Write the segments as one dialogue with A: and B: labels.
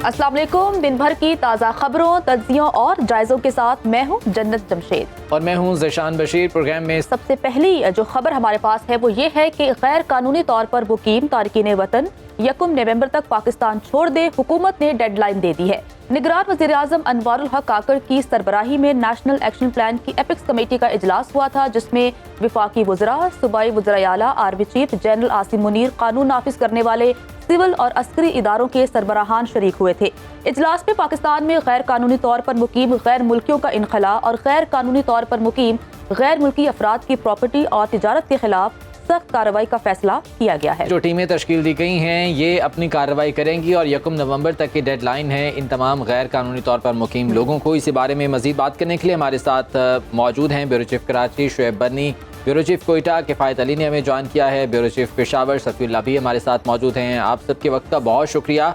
A: अस्सलाम वालेकुम। दिन भर की ताज़ा खबरों, तज्जियों और जायज़ों के साथ मैं हूँ जन्नत जमशेद
B: और मैं हूँ ज़ीशान बशीर। प्रोग्राम में
A: सबसे पहली जो खबर हमारे पास है वो ये है कि गैर कानूनी तौर पर मुकीम तारकीन वतन 1 नवंबर तक पाकिस्तान छोड़ दे। हुकूमत ने डेडलाइन दे दी है। निगरान वज़ीर आज़म अनवारुल हक काकड़ की सरबराही में नेशनल एक्शन प्लान की एपिक्स कमेटी का इजलास हुआ था, जिसमें विफाकी वज़रा, सूबाई वज़ीर आला, army chief general Asim Munir, कानून नाफिज करने वाले सिविल और अस्करी इदारों के सरबराहान शरीक हुए थे। इजलास में पाकिस्तान में गैर कानूनी तौर पर मुकीम गैर मुल्कियों का इनखला और गैर कानूनी तौर पर मुकीम गैर मुल्की अफराद की प्रॉपर्टी और तिजारत के खिलाफ सख्त कार्रवाई का फैसला किया गया है।
B: जो टीमें तश्कील दी गई हैं ये अपनी कार्रवाई करेंगी और 1 नवंबर तक की डेडलाइन है इन तमाम गैर कानूनी तौर पर मुकीम लोगों को। इसी बारे में मजीद बात करने के लिए हमारे साथ मौजूद हैं ब्यूरो चीफ कराची शुएब बनी, ब्यूरो चीफ कोयटा किफ़ायत अली ने हमें ज्वाइन किया है, ब्यूरो चीफ पेशावर सफ़ीउल्लाह भी हमारे साथ मौजूद हैं। आप सबके वक्त का बहुत शुक्रिया।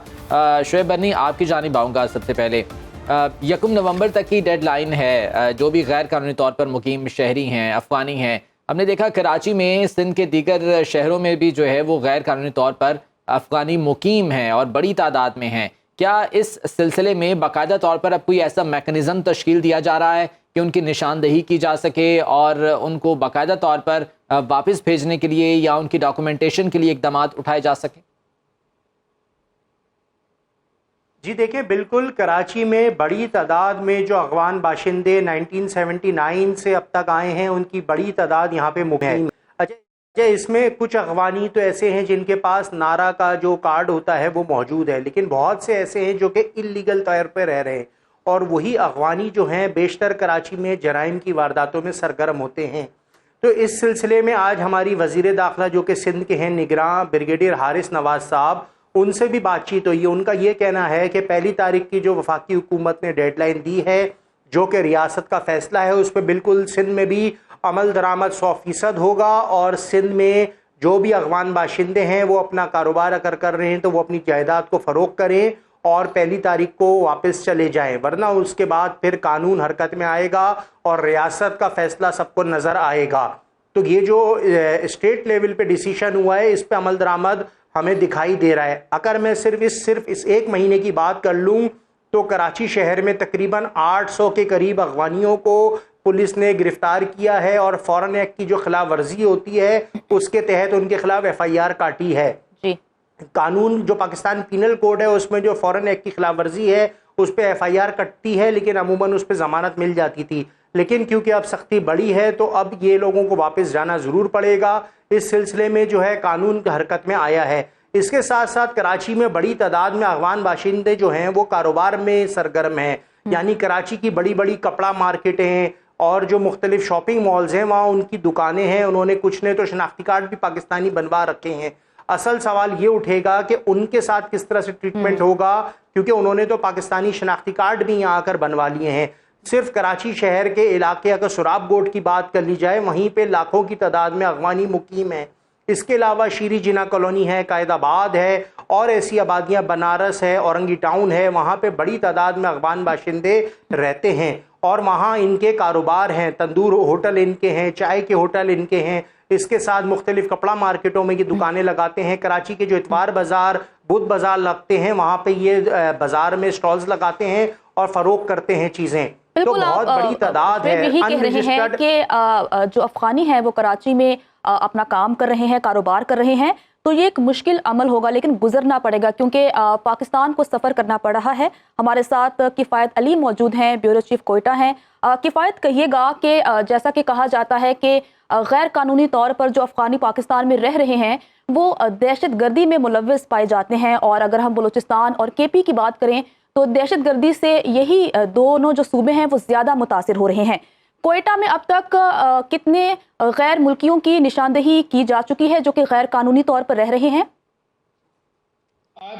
B: शुएब बनी, आपकी जानिब आऊँगा। सबसे पहले 1 नवंबर तक की डेडलाइन है। जो भी गैर कानूनी तौर पर मुकीम शहरी हैं, अफ़गानी हैं, हमने देखा कराची में, सिंध के दीगर शहरों में भी जो है वो गैर कानूनी तौर पर अफ़गानी मुकीम हैं और बड़ी तादाद में हैं। क्या इस सिलसिले में बाकायदा तौर पर अब कोई ऐसा मैकेनिज़्म तश्कील दिया जा रहा है कि उनकी निशानदही की जा सके और उनको बाकायदा तौर पर वापस भेजने के लिए या उनकी डॉक्यूमेंटेशन के लिए इक़दाम उठाए जा सकें?
C: जी देखिए, बिल्कुल कराची में बड़ी तादाद में जो अफगान बाशिंदे 1979 से अब तक आए हैं उनकी बड़ी तादाद यहाँ पे मुकीम है। अच्छा, इसमें कुछ अफगानी तो ऐसे हैं जिनके पास नारा का जो कार्ड होता है वो मौजूद है, लेकिन बहुत से ऐसे हैं जो कि इल्लीगल तौर पर रह रहे हैं और वही अफगानी जो हैं बेशतर कराची में जराइम की वारदातों में सरगर्म होते हैं। तो इस सिलसिले में आज हमारी वज़ीर दाखिला जो कि सिंध के हैं निगरान ब्रिगेडियर हारिस नवाज साहब, उनसे भी बातचीत हुई है। उनका ये कहना है कि 1 तारीख की जो वफाकी हुकूमत ने डेडलाइन दी है जो कि रियासत का फैसला है, उस पर बिल्कुल सिंध में भी अमल दरामद 100% होगा और सिंध में जो भी अफगान बाशिंदे हैं वो अपना कारोबार अगर कर रहे हैं तो वो अपनी जायदाद को फ़रोख्त करें और 1 तारीख को वापस चले जाएं, वरना उसके बाद फिर कानून हरकत में आएगा और रियासत का फैसला सबको नज़र आएगा। तो ये जो स्टेट लेवल पे डिसीशन हुआ है इस पे अमल दरामद हमें दिखाई दे रहा है। अगर मैं सिर्फ इस 1 महीने की बात कर लूँ तो कराची शहर में तकरीबन 800 के करीब अफगानियों को पुलिस ने गिरफ्तार किया है और फॉरेन एक्ट की जो खिलाफ वर्जी होती है उसके तहत उनके खिलाफ FIR काटी है।
A: जी।
C: कानून जो पाकिस्तान पीनल कोड है उसमें जो फॉरेन एक्ट की खिलाफ वर्जी है उस पर FIR कटती है, लेकिन अमूमन उस पर ज़मानत मिल जाती थी। लेकिन क्योंकि अब सख्ती बढ़ी है तो अब ये लोगों को वापस जाना ज़रूर पड़ेगा। इस सिलसिले में जो है कानून की हरकत में आया है। इसके साथ साथ कराची में बड़ी तादाद में अफगान बाशिंदे जो हैं वो कारोबार में सरगर्म हैं, यानी कराची की बड़ी बड़ी कपड़ा मार्केटें और जो मुख्तलिफ शॉपिंग मॉल्स हैं वहाँ उनकी दुकानें हैं। उन्होंने कुछ ने तो शनाख्ती कार्ड भी पाकिस्तानी बनवा रखे हैं। असल सवाल ये उठेगा कि उनके साथ किस तरह से ट्रीटमेंट होगा, क्योंकि उन्होंने तो पाकिस्तानी शनाख्ती कार्ड भी यहाँ आकर बनवा लिए हैं। सिर्फ कराची शहर के इलाके अगर सुराब गोट की बात कर ली जाए वहीं पे लाखों की तादाद में अफगानी मुकीम हैं। इसके अलावा शीरी जिना कॉलोनी है, कायदाबाद है और ऐसी आबादियाँ, बनारस है, औरंगी टाउन है, वहाँ पे बड़ी तादाद में अफगान बाशिंदे रहते हैं और वहाँ इनके कारोबार हैं। तंदूर होटल इनके हैं, चाय के होटल इनके हैं। इसके साथ मुख्तलिफ कपड़ा मार्केटों में ये दुकानें लगाते हैं। कराची के जो इतवार बाज़ार, बुध बाज़ार लगते हैं वहाँ पे ये बाज़ार में स्टॉल्स लगाते हैं और फ़रोख्त करते हैं चीज़ें। तो बहुत बड़ी तादाद है।
A: यही कह रहे हैं कि जो अफगानी है वो कराची में अपना काम कर रहे हैं, कारोबार कर रहे हैं, तो ये एक मुश्किल अमल होगा लेकिन गुजरना पड़ेगा क्योंकि पाकिस्तान को सफ़र करना पड़ रहा है। हमारे साथ किफ़ायत अली मौजूद हैं, ब्यूरो चीफ कोयटा हैं। किफ़ायत, कहिएगा कि जैसा कि कहा जाता है कि गैर कानूनी तौर पर जो अफगानी पाकिस्तान में रह रहे हैं वो दहशत गर्दी में मुलव्वस पाए जाते हैं और अगर हम बलूचिस्तान और KP की बात करें तो दहशत गर्दी से यही दोनों जो सूबे हैं वो ज़्यादा मुतासिर हो रहे हैं। कोयटा में अब तक कितने गैर मुल्कियों की निशानदही की जा चुकी है जो कि गैर कानूनी तौर पर रह रहे हैं?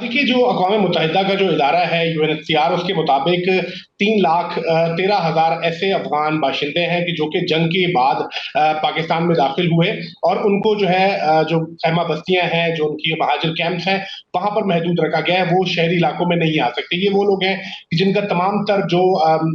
D: देखिए, जो अक़वाम मुत्तहिदा का जो इदारा है UNHCR, उसके मुताबिक 3,13,000 ऐसे अफगान बाशिंदे हैं कि जो कि जंग के बाद पाकिस्तान में दाखिल हुए और उनको जो है जो खैमा बस्तियां हैं, जो उनकी महाजिर कैंप्स हैं, वहां पर महदूद रखा गया है। वो शहरी इलाकों में नहीं आ सकते। ये वो लोग हैं कि जिनका तमाम तर जो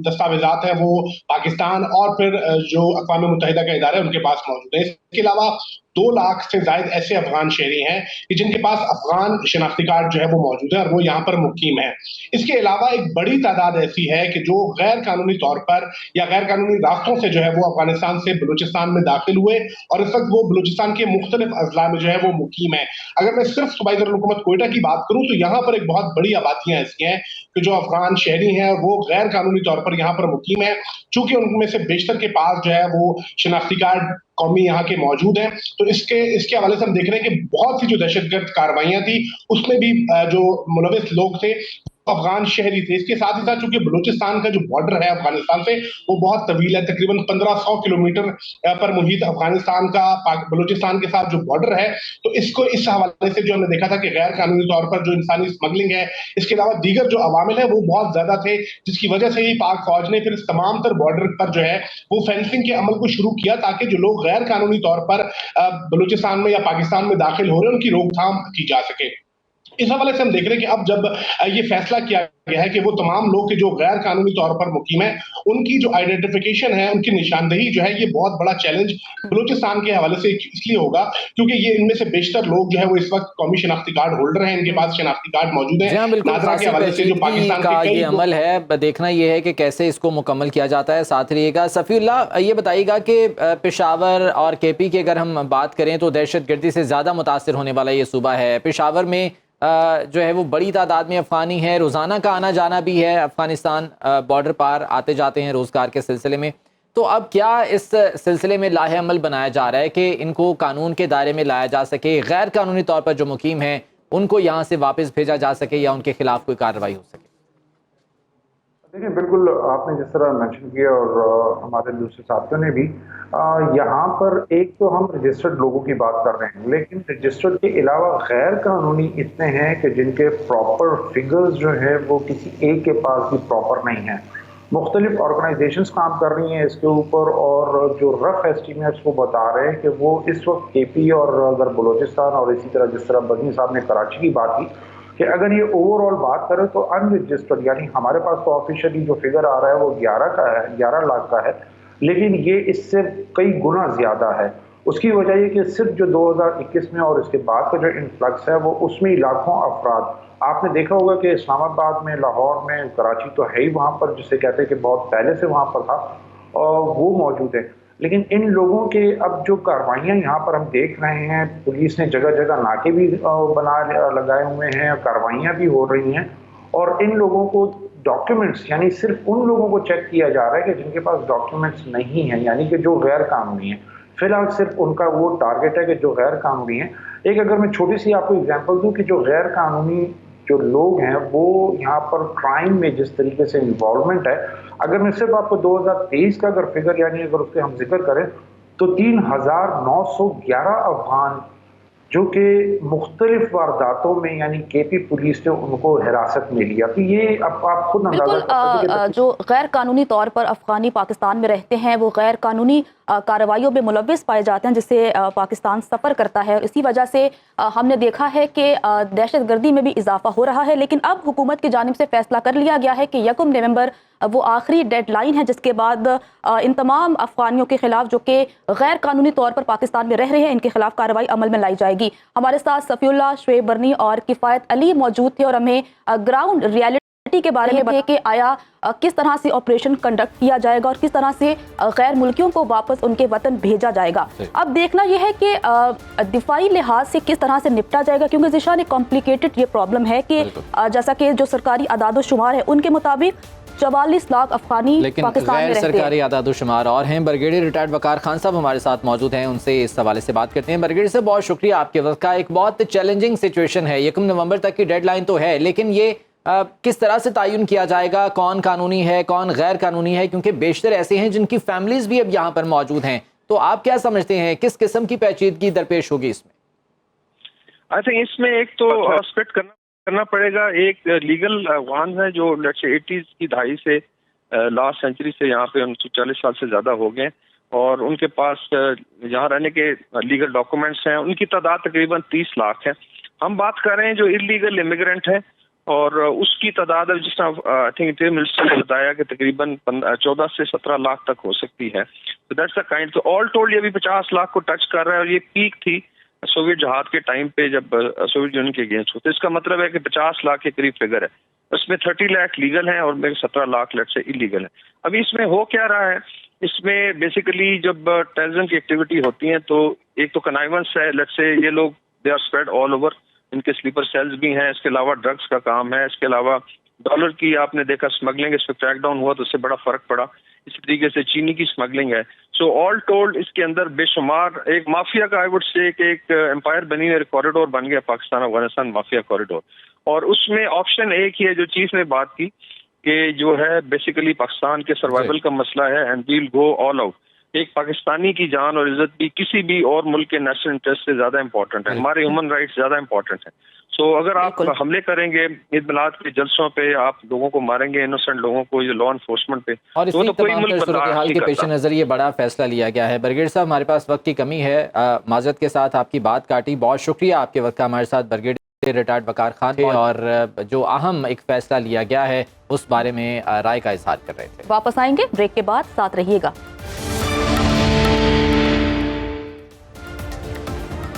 D: दस्तावेजात है वो पाकिस्तान और फिर जो अक़वाम मुत्तहिदा का इदारा है उनके पास मौजूद है। इसके अलावा 2 लाख से ज़ायद ऐसे अफ़गान शहरी हैं कि जिनके पास अफ़गान शनाख्ती कार्ड जो है वो मौजूद है और वो यहाँ पर मुक़ीम हैं। इसके अलावा एक बड़ी तादाद ऐसी है कि जो गैर कानूनी तौर पर या गैर कानूनी रास्तों से जो है वो अफ़गानिस्तान से बलूचिस्तान में दाखिल हुए और इस वक़्त वो बलूचिस्तान के मुख्तलिफ अज़ला में जो है वो मुक़ीम है। अगर मैं सिर्फ सूबाई दारुल-हुकूमत क्वेटा की बात करूँ तो यहाँ पर एक बहुत बड़ी आबादियाँ ऐसी हैं कि जो अफ़गान शहरी हैं वो गैर कानूनी तौर पर यहाँ पर मुक़ीम हैं। चूँकि उनमें से बेशतर के पास जो है वो शनाख्ती कार्ड कौमी यहाँ के मौजूद हैं, तो इसके हवाले से हम देख रहे हैं कि बहुत सी जो दहशतगर्द कार्रवाइयाँ थी, उसमें भी जो मुलविस लोग थे, अफ़गान शहरी थे। इसके साथ ही साथ चूँकि बलूचिस्तान का जो बॉर्डर है अफ़गानिस्तान से, वो बहुत तवील है, तकरीबन 1500 किलोमीटर पर मुहित अफ़गानिस्तान का बलूचिस्तान के साथ जो बॉर्डर है, तो इसको इस हवाले से जो हमने देखा था कि गैर कानूनी तौर पर जो इंसानी स्मगलिंग है, इसके अलावा दीगर जो अवामिल है, वो बहुत ज़्यादा थे, जिसकी वजह से ही पाक फ़ौज ने फिर इस तमाम तर बॉर्डर पर जो है, वो फेंसिंग के अमल को शुरू किया ताकि जो लोग गैर कानूनी तौर पर बलूचिस्तान में या पाकिस्तान में दाखिल हो रहे हैं, उनकी रोकथाम की जा सके। इस हवाले से हम देख रहे हैं कि अब जब ये फैसला किया गया है कि वो तमाम लोग जो गैर कानूनी तौर पर मुकीम है, उनकी जो आइडेंटिफिकेशन है, उनकी निशानदेही जो है, ये बहुत बड़ा चैलेंज बलूचिस्तान के हवाले से इसलिए होगा क्योंकि ये इनमें से बेशतर लोग जो है वो इस वक्त कौमी शनाख्ती कार्ड होल्डर हैं, इनके पास शनाख्ती कार्ड मौजूद है।
B: जी हाँ, बिल्कुल।
D: नादरा के हवाले से जो पाकिस्तान
B: का
D: के
B: ये अमल है, देखना ये है कि कैसे इसको मुकम्मल किया जाता है। साथ रहिएगा। सफ़ीउल्लाह, ये बताइएगा कि पेशावर और केपी की अगर हम बात करें तो दहशतगर्दी से ज़्यादा मुतासिर होने वाला ये सूबा है। पेशावर में जो है वो बड़ी तादाद में अफ़गानी है, रोज़ाना का आना जाना भी है, अफ़गानिस्तान बॉर्डर पार आते जाते हैं रोज़गार के सिलसिले में। तो अब क्या इस सिलसिले में लाहे अमल बनाया जा रहा है कि इनको कानून के दायरे में लाया जा सके, गैर कानूनी तौर पर जो मुकीम हैं उनको यहाँ से वापस भेजा जा सके या उनके खिलाफ कोई कार्रवाई हो सके?
E: देखिए, बिल्कुल आपने जिस तरह मेंशन किया और हमारे दूसरे साथियों ने भी, यहाँ पर एक तो हम रजिस्टर्ड लोगों की बात कर रहे हैं, लेकिन रजिस्टर्ड के अलावा गैर कानूनी इतने हैं कि जिनके प्रॉपर फिगर्स जो है वो किसी एक के पास भी प्रॉपर नहीं है। मुख्तलिफ ऑर्गेनाइजेशंस काम कर रही हैं इसके ऊपर और जो रफ एस्टीमेट्स वो बता रहे हैं कि वो इस वक्त केपी और अगर बलूचिस्तान और इसी तरह जिस तरह बनी साहब ने कराची की बात की कि अगर ये ओवरऑल बात करें तो अनरजिस्टर्ड, यानी हमारे पास तो ऑफिशियली जो फिगर आ रहा है वो 11 का है, 11 लाख का है, लेकिन ये इससे कई गुना ज़्यादा है। उसकी वजह ये कि सिर्फ जो 2021 में और इसके बाद का जो इन्फ्लक्स है वो उसमें लाखों अफराद, आपने देखा होगा कि इस्लामाबाद में, लाहौर में, कराची तो है ही वहाँ पर, जिसे कहते हैं कि बहुत पहले से वहाँ पर था, और वो मौजूद है। लेकिन इन लोगों के अब जो कार्रवाइयाँ यहाँ पर हम देख रहे हैं, पुलिस ने जगह जगह नाके भी लगाए हुए हैं, कार्रवाइयाँ भी हो रही हैं, और इन लोगों को डॉक्यूमेंट्स, यानी सिर्फ उन लोगों को चेक किया जा रहा है कि जिनके पास डॉक्यूमेंट्स नहीं हैं, यानी कि जो गैर कानूनी हैं। फिलहाल सिर्फ उनका वो टारगेट है कि जो गैर कानूनी है। एक अगर मैं छोटी सी आपको एग्जांपल दूं कि जो गैर कानूनी जो लोग हैं वो यहाँ पर क्राइम में जिस तरीके से इन्वॉल्वमेंट है, अगर मैं सिर्फ आपको 2023 का अगर फिगर यानी अगर उसके हम जिक्र करें तो 3911 अफगान जो कि मुख्तलिफ वारदातों में, यानी केपी पुलिस ने उनको हिरासत में लिया। तो ये अब आप खुद
A: बिल्कुल जो गैर कानूनी तौर पर अफगानी पाकिस्तान में रहते हैं वो गैर कानूनी कार्रवाइयों में मुलव्विस पाए जाते हैं, जिससे पाकिस्तान सफ़र करता है। इसी वजह से हमने देखा है कि दहशतगर्दी में भी इजाफा हो रहा है। लेकिन अब हुकूमत की जानिब से फैसला कर लिया गया है कि 1 नवंबर वो आखिरी डेडलाइन है, जिसके बाद इन तमाम अफगानियों के खिलाफ जो कि गैर कानूनी तौर पर पाकिस्तान में रह रहे हैं, इनके खिलाफ कार्रवाई अमल में लाई जाएगी। हमारे साथ सफ़ीउल्लाह, शुएब बरनी और किफ़ायत अली मौजूद थे और हमें ग्राउंड रियलिटी के बारे में बताया कि आया किस तरह से ऑपरेशन कंडक्ट किया जाएगा और किस तरह से गैर मुल्कियों को वापस उनके वतन भेजा जाएगा। अब देखना यह है कि दिफाई लिहाज से किस तरह से निपटा जाएगा, क्योंकि ज़िशान एक कॉम्प्लिकेटेड ये प्रॉब्लम है कि जैसा कि जो सरकारी आदाद-ओ-शुमार है उनके मुताबिक 44 लाख अफगानी पाकिस्तान में रहते हैं।
B: सरकारी आदाद-ओ-शुमार और हैं। ब्रिगेडियर रिटायर्ड वकार खान साहब हमारे साथ मौजूद हैं, उनसे इस हवाले से बात करते हैं। ब्रिगेडियर साहब, बहुत शुक्रिया आपके वक्त का। एक बहुत चैलेंजिंग सिचुएशन है, 1 नवंबर तक की डेडलाइन तो है, लेकिन ये किस तरह से तयन किया जाएगा, कौन कानूनी है कौन गैर कानूनी है, क्योंकि बेशतर ऐसे हैं जिनकी फैमिलीज भी अब यहाँ पर मौजूद हैं। तो आप क्या समझते हैं किस किस्म की पेचीदगी दरपेश होगी इसमें?
F: आई थिंक इसमें एक तो स्प्लिट करना पड़ेगा। एक लीगल अफगान है जो 80s की दहाई से लास्ट सेंचुरी से यहाँ पे 40 साल से ज्यादा हो गए और उनके पास यहाँ रहने के लीगल डॉक्यूमेंट्स हैं। उनकी तादाद तकरीबन 30 लाख है। हम बात कर रहे हैं जो इलीगल इमिग्रेंट है और उसकी तादाद जिस तरह आई थिंक इंटीरियर मिनिस्टर ने बताया कि तकरीबन 14 से 17 लाख तक हो सकती है। तो दैट्स अ काइंड, तो ऑल टोल्ड ये भी 50 लाख को टच कर रहा है और ये पीक थी सोवियत जहाद के टाइम पे जब सोवियत यूनियन के अगेंस्ट हुए। तो इसका मतलब है कि 50 लाख के करीब फिगर है, उसमें 30 लाख लीगल है और 17 लाख लेट से इलीगल है। अभी इसमें हो क्या रहा है, इसमें बेसिकली जब टेररिज्म की एक्टिविटी होती है तो एक तो कनाइवेंस है, लेट से ये लोग they are spread all over, इनके स्लीपर सेल्स भी हैं, इसके अलावा ड्रग्स का काम है, इसके अलावा डॉलर की आपने देखा स्मगलिंग, इस पर क्रैकडाउन हुआ तो उससे बड़ा फर्क पड़ा। इसी तरीके से चीनी की स्मगलिंग है। सो ऑल टोल्ड इसके अंदर बेशुमार एक माफिया का आई वुड से एक एम्पायर बनी है, कॉरिडोर बन गया पाकिस्तान अफगानिस्तान माफिया कॉरिडोर। और उसमें ऑप्शन एक ही है जो चीफ ने बात की कि जो है बेसिकली पाकिस्तान के सर्वाइवल का मसला है and we'll go all out. एक पाकिस्तानी की जान और इज्जत भी किसी भी और मुल्क के नेशनल इंटरेस्ट से ज्यादा इंपॉर्टेंट है, हमारे ह्यूमन राइट्स ज्यादा इंपॉर्टेंट है। सो अगर आप हमले करेंगे ईद मिलाद के जलसों पे, आप लोगों को मारेंगे, इनोसेंट लोगों को, ये लॉ एनफोर्समेंट पे,
B: और
F: तो कोई मुल्क
B: सूरत हाल के पेश नज़र ये बड़ा फैसला लिया गया है। ब्रिगेडियर साहब हमारे पास वक्त की कमी है, माजरत के साथ आपकी बात काटी, बहुत शुक्रिया आपके वक्त का हमारे साथ ब्रिगेडियर रिटायर्ड वकार खान, और जो अहम एक फैसला लिया गया है उस बारे में राय का इजहार कर रहे थे।
A: वापस आएंगे ब्रेक के बाद, साथ रहिएगा।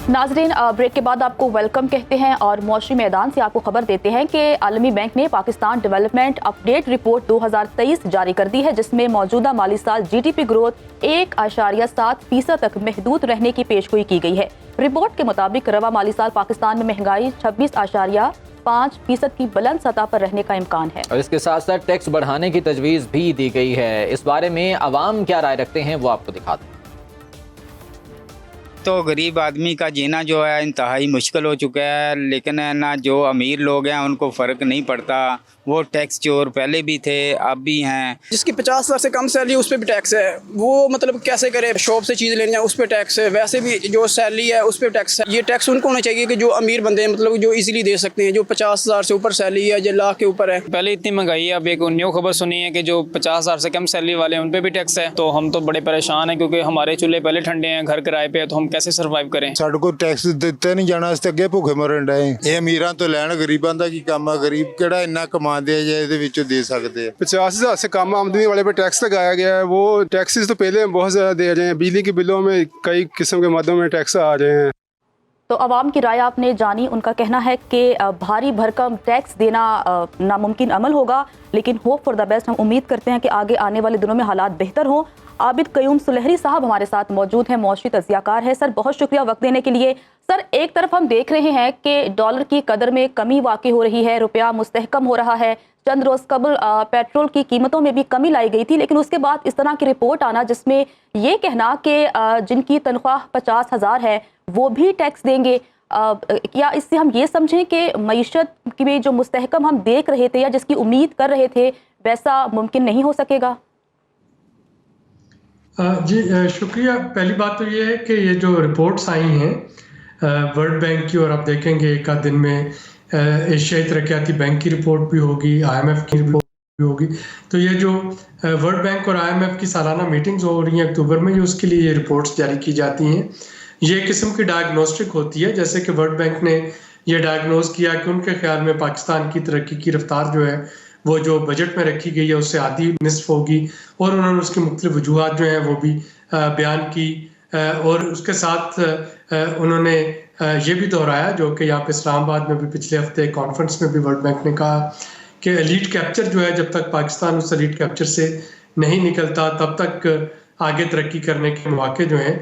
A: नाजरीन, ब्रेक के बाद आपको वेलकम कहते हैं और मौसमी मैदान से आपको खबर देते हैं कि आलमी बैंक ने पाकिस्तान डेवलपमेंट अपडेट रिपोर्ट 2023 जारी कर दी है, जिसमें मौजूदा माली साल जीडीपी ग्रोथ 1.7% तक महदूद रहने की पेशगोई की गई है। रिपोर्ट के मुताबिक रवा माली साल पाकिस्तान में महंगाई 26.5% की बुलंद सतह पर रहने का इम्कान है।
B: और इसके साथ साथ टैक्स बढ़ाने की तजवीज़ भी दी गई है। इस बारे में अवाम क्या राय रखते हैं वो आपको दिखाते हैं।
G: तो गरीब आदमी का जीना जो है इंतहाई मुश्किल हो चुका है, लेकिन है ना जो अमीर लोग हैं उनको फ़र्क नहीं पड़ता, वो टैक्स चोर पहले भी थे अब भी हैं।
H: जिसकी 50,000 से कम सैलरी उस पर भी टैक्स है, वो मतलब कैसे करे, शॉप से चीज़ लेनी है उस पर टैक्स है, वैसे भी जो सैलरी है उस पर टैक्स है। ये टैक्स उनको होना चाहिए कि जो अमीर बंदे हैं, मतलब जो इजीली दे सकते हैं, जो 50,000 से ऊपर सैलरी है, जो लाख के ऊपर है।
I: पहले इतनी महंगाई है, अब एक न्यू खबर सुनी है कि जो 50,000 से कम सैलरी वाले हैं उन पर भी टैक्स है। तो हम तो बड़े परेशान हैं क्योंकि हमारे चूल्हे पहले ठंडे हैं, घर किराए पे है, तो हम कैसे सर्वाइव करें।
J: ਸਾਡੇ ਕੋਲ ਟੈਕਸ ਦਿੱਤੇ ਨਹੀਂ ਜਾਣਾ, ਅਸੀਂ ਅੱਗੇ ਭੁੱਖੇ ਮਰਨ ਡਏ। ਇਹ ਅਮੀਰਾਂ ਤੋਂ ਲੈਣ, ਗਰੀਬਾਂ ਦਾ ਕੀ ਕੰਮ ਆ? ਗਰੀਬ ਕਿਹੜਾ ਇੰਨਾ ਕਮਾਉਂਦੇ ਆ ਜਾਂ ਇਹਦੇ ਵਿੱਚੋਂ ਦੇ सकते हैं।
K: 50,000 से कम आमदनी वाले पर टैक्स लगाया गया है। वो टैक्सेस तो पहले बहुत ज़्यादा दे रहे हैं, बिजली के बिलों में कई किस्म के मदों में टैक्स आ रहे हैं।
A: तो अवाम की राय आपने जानी। उनका कहना है कि भारी भरकम टैक्स देना नामुमकिन अमल होगा, लेकिन होप फॉर द बेस्ट। हम उम्मीद करते हैं कि आगे आने वाले दिनों में हालात बेहतर हों। आबिद कयूम सुलहरी साहब हमारे साथ मौजूद हैं, मौशी तज्जियाकार है। सर बहुत शुक्रिया वक्त देने के लिए। सर एक तरफ हम देख रहे हैं कि डॉलर की कदर में कमी वाक़ई हो रही है, रुपया मुस्तहकम हो रहा है। चंद रोज़ कबल पेट्रोल की कीमतों में भी कमी लाई गई थी, लेकिन उसके बाद इस तरह की रिपोर्ट आना जिसमें ये कहना कि जिनकी तनख्वाह 50,000 है वो भी टैक्स देंगे, क्या इससे हम ये समझें कि मईशत की जो मुस्तहकम हम देख रहे थे या जिसकी उम्मीद कर रहे थे वैसा मुमकिन नहीं हो सकेगा?
L: जी शुक्रिया। पहली बात तो ये है कि ये जो रिपोर्ट्स आई हैं वर्ल्ड बैंक की, और आप देखेंगे एक आध दिन में एशियाई तरक्याती बैंक की रिपोर्ट भी होगी, IMF की रिपोर्ट भी होगी। तो ये जो वर्ल्ड बैंक और IMF की सालाना मीटिंग्स हो रही हैं अक्टूबर में, ये उसके लिए ये रिपोर्ट्स जारी की जाती हैं। ये किस्म की डायग्नोस्टिक होती है, जैसे कि वर्ल्ड बैंक ने ये डायग्नोज किया कि उनके ख्याल में पाकिस्तान की तरक्की की रफ्तार जो है वो जो बजट में रखी गई है उससे आधी निस्फ होगी, और उन्होंने उसकी मुख्तलिफ वजूहात जो हैं वो भी बयान की। और उसके साथ उन्होंने ये भी दोहराया, जो कि यहाँ पे इस्लामाबाद में भी पिछले हफ्ते कॉन्फ्रेंस में भी वर्ल्ड बैंक ने कहा कि एलीट कैप्चर जो है, जब तक पाकिस्तान उस एलीट कैप्चर से नहीं निकलता तब तक आगे तरक्की करने के मौके जो हैं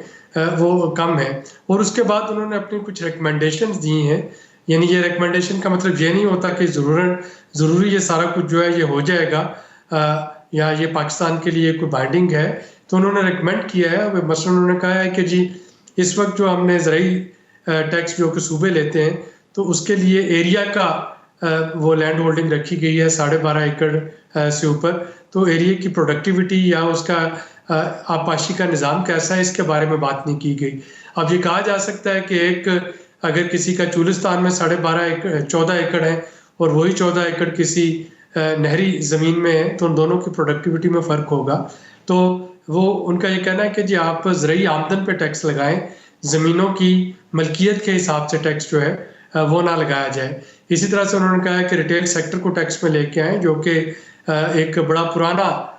L: वो कम है। और उसके बाद उन्होंने अपनी कुछ रिकमेंडेशंस दी हैं। यानी ये रिकमेंडेशन का मतलब ये नहीं होता कि ज़रूरी ये सारा कुछ जो है ये हो जाएगा या ये पाकिस्तान के लिए कोई बाइंडिंग है। तो उन्होंने रिकमेंड किया है, मसलन उन्होंने कहा है कि जी इस वक्त जो हमने ज़रूरी टैक्स जो कि सूबे लेते हैं, तो उसके लिए एरिया का वो लैंड होल्डिंग रखी गई है 12.5 एकड़ से ऊपर। तो एरिया की प्रोडक्टिविटी या उसका आपाशी का निज़ाम कैसा है, इसके बारे में बात नहीं की गई। अब ये कहा जा सकता है कि एक अगर किसी का चुलिस्तान में 14 एकड़ है और वही 14 एकड़ किसी नहरी ज़मीन में है, तो उन दोनों की प्रोडक्टिविटी में फ़र्क होगा। तो वो उनका ये कहना है कि जी आप ज़रूरी आमदन पे टैक्स लगाएं, ज़मीनों की मलकियत के हिसाब से टैक्स जो है वो ना लगाया जाए। इसी तरह से उन्होंने कहा है कि रिटेल सेक्टर को टैक्स में लेके आए, जो कि एक बड़ा पुराना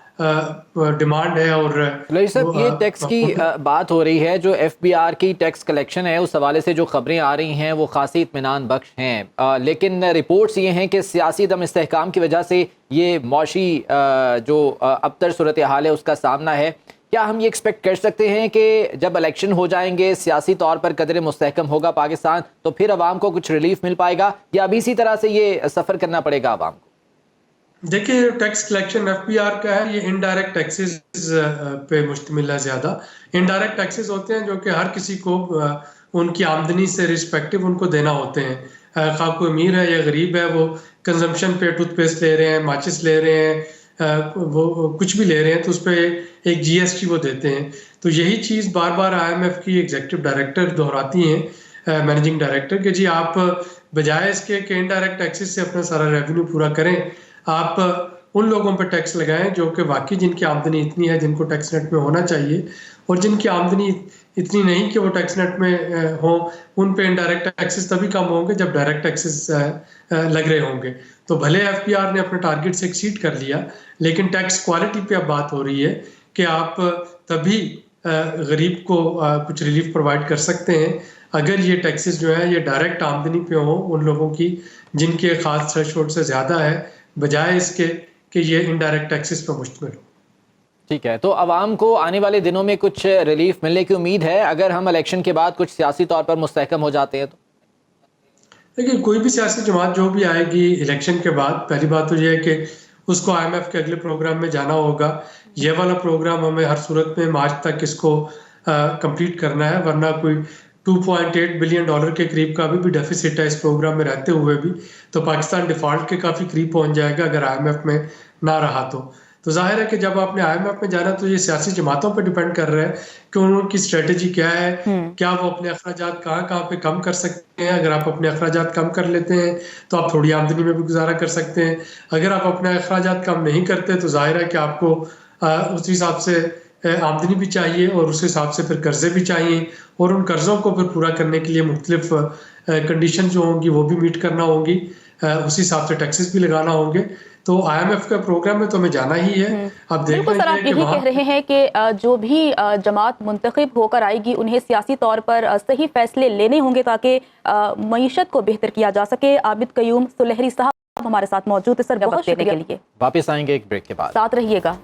L: डिमांड है। और
B: साहब, ये टैक्स की बात हो रही है, जो FBR की टैक्स कलेक्शन है उस हवाले से जो खबरें आ रही हैं वो खासी इत्मीनान बख्श हैं, लेकिन रिपोर्ट्स ये हैं कि सियासी दम इस्तेहकाम की वजह से ये मौशी जो अबतर सूरत हाल है उसका सामना है। क्या हम ये एक्सपेक्ट कर सकते हैं कि जब इलेक्शन हो जाएंगे, सियासी तौर पर कदर मुस्तहकम होगा पाकिस्तान, तो फिर अवाम को कुछ रिलीफ मिल पाएगा, या अभी इसी तरह से ये सफ़र करना पड़ेगा अवाम को?
L: देखिए, टैक्स कलेक्शन FBR का है, ये इनडायरेक्ट टैक्सेस पे मुश्तमिल है। ज़्यादा इनडायरेक्ट टैक्सेस होते हैं जो कि हर किसी को उनकी आमदनी से रिस्पेक्टिव उनको देना होते हैं। खा कोई अमीर है या गरीब है, वो कंजम्पशन पे टूथपेस्ट ले रहे हैं, माचिस ले रहे हैं, वो कुछ भी ले रहे हैं, तो उस पर एक GST वो देते हैं। तो यही चीज़ बार बार IMF की एग्जीक्यूटिव डायरेक्टर दोहराती हैं, मैनेजिंग डायरेक्टर, कि जी आप बजाय इसके कि इनडायरेक्ट टैक्सेस से अपना सारा रेवेन्यू पूरा करें, आप उन लोगों पर टैक्स लगाएं जो कि वाकई जिनकी आमदनी इतनी है जिनको टैक्स नेट में होना चाहिए, और जिनकी आमदनी इतनी नहीं कि वो टैक्स नेट में हो, उन पे इनडायरेक्ट टैक्सेस तभी कम होंगे जब डायरेक्ट टैक्सेस लग रहे होंगे। तो भले FBR ने अपने टारगेट से एक्सीड कर लिया, लेकिन टैक्स क्वालिटी पे अब बात हो रही है कि आप तभी गरीब को कुछ रिलीफ प्रोवाइड कर सकते हैं अगर ये टैक्सेस जो है ये डायरेक्ट आमदनी पे हो उन लोगों की जिनके खास थ्रेशोल्ड से ज़्यादा है, बजाय इसके कि ये इनडायरेक्ट टैक्सेस पर मुश्तमिल हो।
B: ठीक है, तो आवाम को आने वाले दिनों में कुछ रिलीफ मिलने की उम्मीद है अगर हम इलेक्शन के बाद कुछ सियासी तौर पर मुस्तहकम हो जाते हैं तो?
L: देखिए, कोई भी सियासी जमात जो भी आएगी इलेक्शन के बाद, पहली बात तो ये है कि उसको IMF के अगले प्रोग्राम में जाना होगा। ये वाला प्रोग्राम हमें हर सूरत में मार्च तक इसको कंप्लीट करना है, वरना कोई $2.8 बिलियन के करीब का अभी भी डेफिसिट है इस प्रोग्राम में रहते हुए भी, तो पाकिस्तान डिफ़ॉल्ट के काफ़ी करीब पहुंच जाएगा अगर IMF में ना रहा तो जाहिर है कि जब आपने IMF में जाना तो ये सियासी जमातों पर डिपेंड कर रहा है कि उनकी स्ट्रेटजी क्या है, क्या वो अपने अखराजात कहाँ पे कम कर सकते हैं। अगर आप अपने अखराजात कम कर लेते हैं तो आप थोड़ी आमदनी में भी गुजारा कर सकते हैं। अगर आप अपने अखराजात कम नहीं करते तो जाहिर है कि आपको उस हिसाब से आमदनी भी चाहिए और उस हिसाब से फिर कर्जे भी चाहिए, और उन कर्जों को फिर पूरा करने के लिए मुख्तलिफ कंडीशन जो होंगी वो भी मीट करना होगी, उस हिसाब से टैक्सेस भी लगाना होंगे। तो IMF का प्रोग्राम में तो हमें जाना ही है। अब
A: बिल्कुल सर, आप यही कह रहे हैं कि जो भी जमात मुंतखब होकर आएगी उन्हें सियासी तौर पर सही फैसले लेने होंगे ताकि मईशत को बेहतर किया जा सके। आबिद कयूम सुलहरी साहब हमारे साथ मौजूद है सर, वक्त देने के लिए।
B: वापस आएंगे एक ब्रेक के बाद,
A: साथ रहिएगा।